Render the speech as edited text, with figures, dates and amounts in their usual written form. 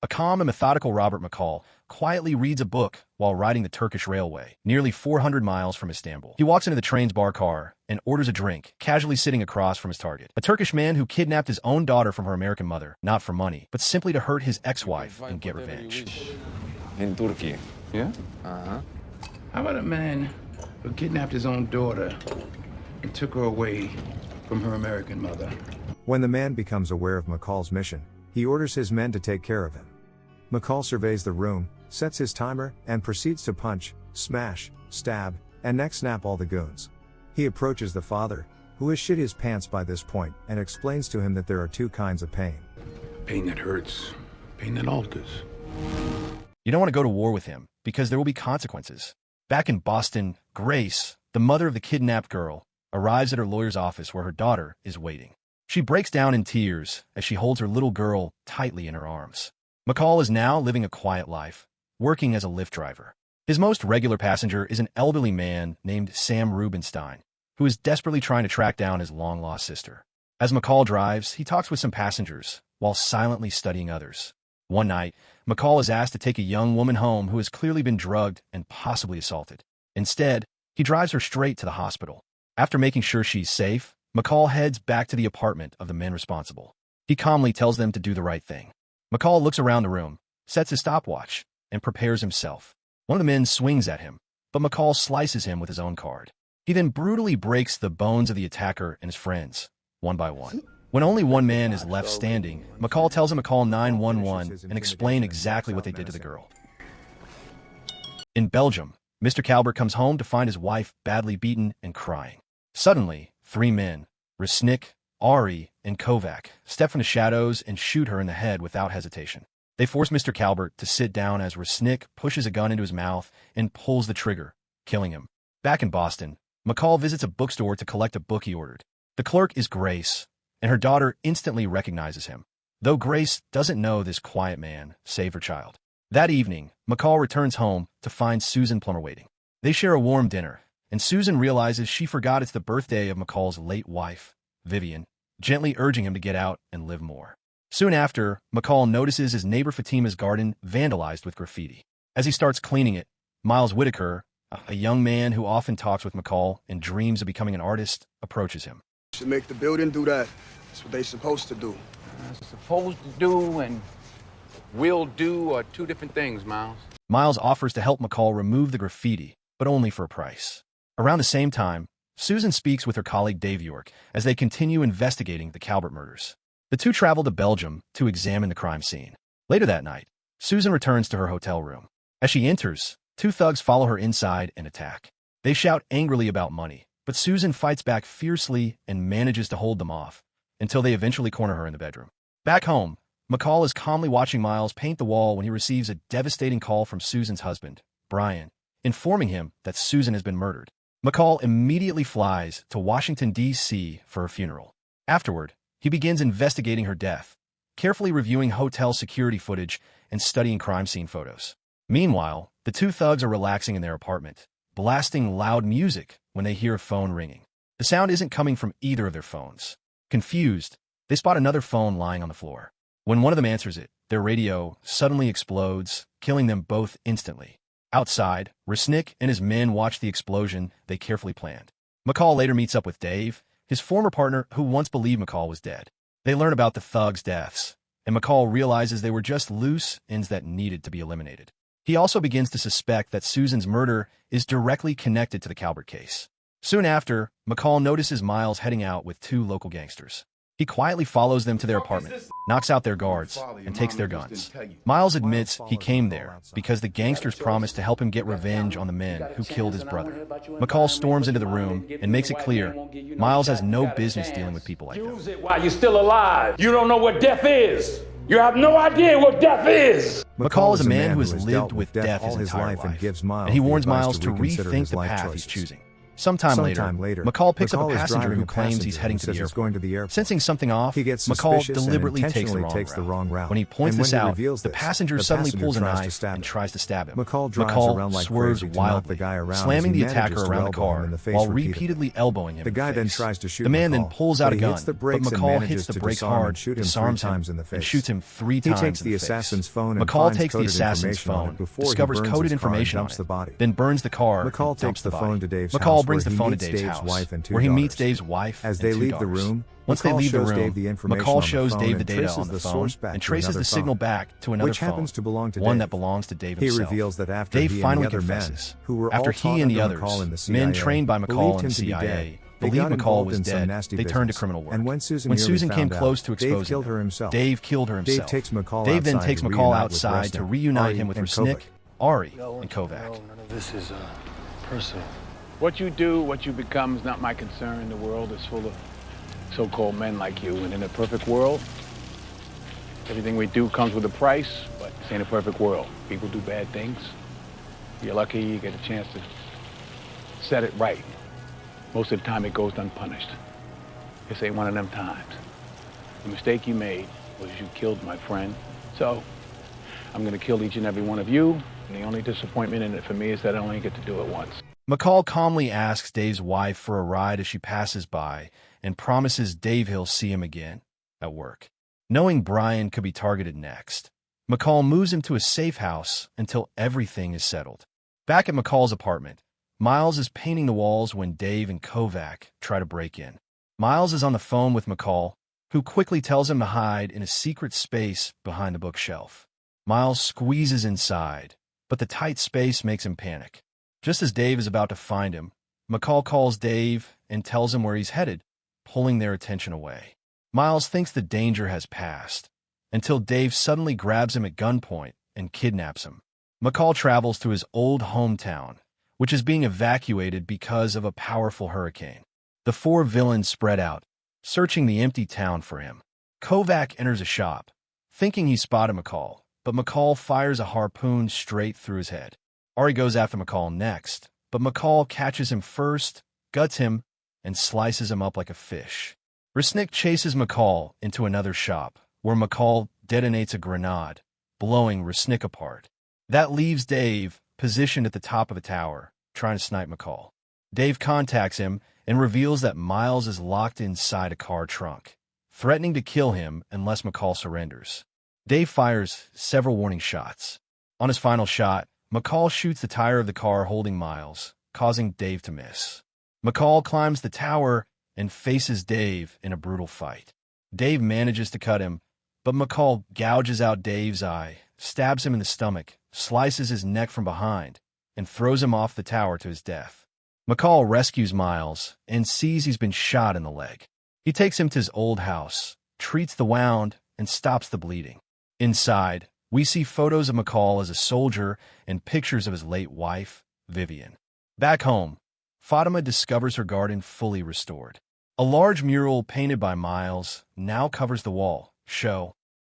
A calm and methodical Robert McCall quietly reads a book while riding the Turkish railway, nearly 400 miles from Istanbul. He walks into the train's bar car and orders a drink, casually sitting across from his target. A Turkish man who kidnapped his own daughter from her American mother, not for money, but simply to hurt his ex-wife and get revenge. In Turkey. Yeah? Uh-huh. How about a man who kidnapped his own daughter and took her away from her American mother? When the man becomes aware of McCall's mission, he orders his men to take care of him. McCall surveys the room, sets his timer, and proceeds to punch, smash, stab, and neck snap all the goons. He approaches the father, who has shit his pants by this point, and explains to him that there are two kinds of pain. Pain that hurts, pain that alters. You don't want to go to war with him, because there will be consequences. Back in Boston, Grace, the mother of the kidnapped girl, arrives at her lawyer's office where her daughter is waiting. She breaks down in tears as she holds her little girl tightly in her arms. McCall is now living a quiet life, working as a Lyft driver. His most regular passenger is an elderly man named Sam Rubenstein, who is desperately trying to track down his long-lost sister. As McCall drives, he talks with some passengers, while silently studying others. One night, McCall is asked to take a young woman home who has clearly been drugged and possibly assaulted. Instead, he drives her straight to the hospital. After making sure she's safe, McCall heads back to the apartment of the men responsible. He calmly tells them to do the right thing. McCall looks around the room, sets his stopwatch, and prepares himself. One of the men swings at him, but McCall slices him with his own card. He then brutally breaks the bones of the attacker and his friends, one by one. When only one man is left standing, McCall tells him to call 911 and explain exactly what they did to the girl. In Belgium, Mr. Calbert comes home to find his wife badly beaten and crying. Suddenly, three men, Resnick, Ari, and Kovac, step from the shadows and shoot her in the head without hesitation. They force Mr. Calbert to sit down as Resnick pushes a gun into his mouth and pulls the trigger, killing him. Back in Boston, McCall visits a bookstore to collect a book he ordered. The clerk is Grace, and her daughter instantly recognizes him, though Grace doesn't know this quiet man saved her child. That evening, McCall returns home to find Susan Plummer waiting. They share a warm dinner, and Susan realizes she forgot it's the birthday of McCall's late wife, Vivian, gently urging him to get out and live more. Soon after, McCall notices his neighbor Fatima's garden vandalized with graffiti. As he starts cleaning it, Miles Whitaker, a young man who often talks with McCall and dreams of becoming an artist, approaches him. Should make the building do that. That's what they're supposed to do. Supposed to do and will do are two different things, Miles. Miles offers to help McCall remove the graffiti, but only for a price. Around the same time, Susan speaks with her colleague Dave York as they continue investigating the Calbert murders. The two travel to Belgium to examine the crime scene. Later that night, Susan returns to her hotel room. As she enters, two thugs follow her inside and attack. They shout angrily about money, but Susan fights back fiercely and manages to hold them off, until they eventually corner her in the bedroom. Back home, McCall is calmly watching Miles paint the wall when he receives a devastating call from Susan's husband, Brian, informing him that Susan has been murdered. McCall immediately flies to Washington, D.C. for her funeral. Afterward, he begins investigating her death, carefully reviewing hotel security footage and studying crime scene photos. Meanwhile, the two thugs are relaxing in their apartment, blasting loud music when they hear a phone ringing. The sound isn't coming from either of their phones. Confused, they spot another phone lying on the floor. When one of them answers it, their radio suddenly explodes, killing them both instantly. Outside, Resnick and his men watch the explosion they carefully planned. McCall later meets up with Dave, his former partner who once believed McCall was dead. They learn about the thugs' deaths, and McCall realizes they were just loose ends that needed to be eliminated. He also begins to suspect that Susan's murder is directly connected to the Calbert case. Soon after, McCall notices Miles heading out with two local gangsters. He quietly follows them to their apartment, knocks out their guards, and takes their guns. Miles admits he came there because the gangsters promised to help him get revenge on the men who killed his brother. McCall storms into the room and makes it clear Miles has no business dealing with people like that. Use it while you're still alive. You don't know what death is. You have no idea what death is. McCall is a man who has lived with death his entire life, and gives and he warns Miles to rethink the path he's choosing. Sometime later, McCall picks up a McCall is passenger driving who a claims he's passenger heading who to says the he's airport. going to the airport. Sensing something off, He gets McCall suspicious and deliberately takes intentionally the wrong route. When he points And this when he out, reveals the this, passenger the suddenly passenger pulls a tries to knife stab and him. tries to stab him. McCall drives around like swerves crazy to knock wildly, the guy around as slamming he the attacker manages to around the elbow him car in the face while repeatedly. repeatedly elbowing him The in guy the then face. tries to shoot The man then McCall, pulls out but a he gun, hits the but brakes and McCall manages hits the to brake disarm hard, and shoot him disarms 3 him, times in the and face. shoots him 3 He times takes in the the assassin's face. phone and McCall finds takes the coded assassin's information on phone, it before he discovers burns coded his car and information on dumps the it, body. then burns the car McCall and dumps takes the body. phone to Dave's McCall house brings where the he phone to meets Dave's Dave's house, wife and 2 where he meets daughters. Dave's wife As and they 2 leave the daughters. room, Once they McCall leave the shows room, Dave the information McCall on the shows phone Dave the and data traces on the the phone source back and to traces another the signal phone, back to another which phone, happens to belong to one Dave. that belongs to Dave He himself. reveals that after Dave he and finally the other men, confesses. who were After all he taught and the under others, McCall in the CIA, men trained by believed McCall in him the to be dead, CIA, they believed got McCall involved was in some dead, nasty they turned to business. criminal work. And when Susan Susan came found out, close to Dave exposing killed her them, himself. Dave killed her himself. Dave takes McCall Dave then outside takes to McCall reunite with outside to Resnick, reunite Ari, him with and Resnick, Kovac. Ari, No, and Kovac. no, none of this is personal. What you do, what you become is not my concern. The world is full of so-called men like you. And in a perfect world, everything we do comes with a price, but this ain't a perfect world. People do bad things. You're lucky you get a chance to set it right. Most of the time it goes unpunished. This ain't one of them times. The mistake you made was you killed my friend. So I'm gonna kill each and every one of you. And the only disappointment in it for me is that I only get to do it once. McCall calmly asks Dave's wife for a ride as she passes by and promises Dave he'll see him again at work. Knowing Brian could be targeted next, McCall moves him to a safe house until everything is settled. Back at McCall's apartment, Miles is painting the walls when Dave and Kovac try to break in. Miles is on the phone with McCall, who quickly tells him to hide in a secret space behind the bookshelf. Miles squeezes inside, but the tight space makes him panic. Just as Dave is about to find him, McCall calls Dave and tells him where he's headed, pulling their attention away. Miles thinks the danger has passed, until Dave suddenly grabs him at gunpoint and kidnaps him. McCall travels to his old hometown, which is being evacuated because of a powerful hurricane. The 4 villains spread out, searching the empty town for him. Kovac enters a shop, thinking he spotted McCall, but McCall fires a harpoon straight through his head. Ari goes after McCall next, but McCall catches him first, guts him, and slices him up like a fish. Resnick chases McCall into another shop, where McCall detonates a grenade, blowing Resnick apart. That leaves Dave positioned at the top of a tower, trying to snipe McCall. Dave contacts him and reveals that Miles is locked inside a car trunk, threatening to kill him unless McCall surrenders. Dave fires several warning shots. On his final shot, McCall shoots the tire of the car holding Miles, causing Dave to miss. McCall climbs the tower and faces Dave in a brutal fight. Dave manages to cut him, but McCall gouges out Dave's eye, stabs him in the stomach, slices his neck from behind, and throws him off the tower to his death. McCall rescues Miles and sees he's been shot in the leg. He takes him to his old house, treats the wound, and stops the bleeding. Inside, we see photos of McCall as a soldier and pictures of his late wife, Vivian. Back home, Fatima discovers her garden fully restored. A large mural painted by Miles now covers the wall. Show